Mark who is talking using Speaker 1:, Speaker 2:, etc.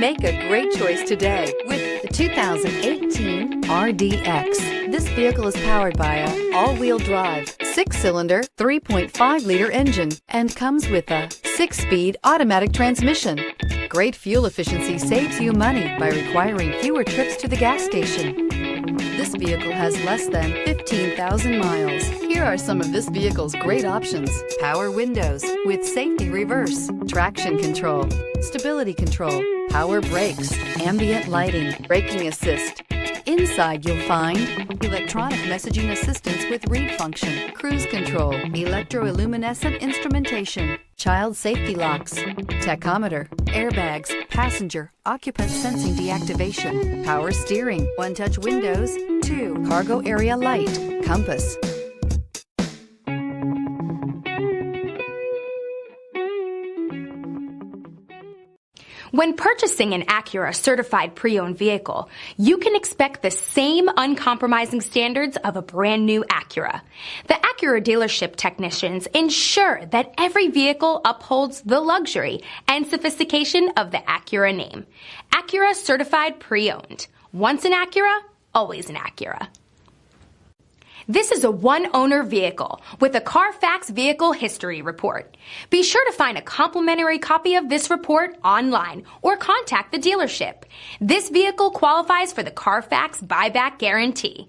Speaker 1: Make a great choice today with the 2018 RDX. This vehicle is powered by a all-wheel drive, 6-cylinder, 3.5-liter engine and comes with a 6-speed automatic transmission. Great fuel efficiency saves you money by requiring fewer trips to the gas station. This vehicle has less than 15,000 miles. Here are some of this vehicle's great options: power windows with safety reverse, traction control, stability control, power brakes, ambient lighting, braking assist. Inside you'll find electronic messaging assistance with read function, cruise control, electroluminescent instrumentation, child safety locks, tachometer, airbags, passenger, occupant sensing deactivation, power steering, one-touch windows, 2 cargo area light, compass.
Speaker 2: When purchasing an Acura certified pre-owned vehicle, you can expect the same uncompromising standards of a brand new Acura. The Acura dealership technicians ensure that every vehicle upholds the luxury and sophistication of the Acura name. Acura certified pre-owned. Once an Acura, always an Acura. This is a one-owner vehicle with a Carfax Vehicle History Report. Be sure to find a complimentary copy of this report online or contact the dealership. This vehicle qualifies for the Carfax Buyback Guarantee.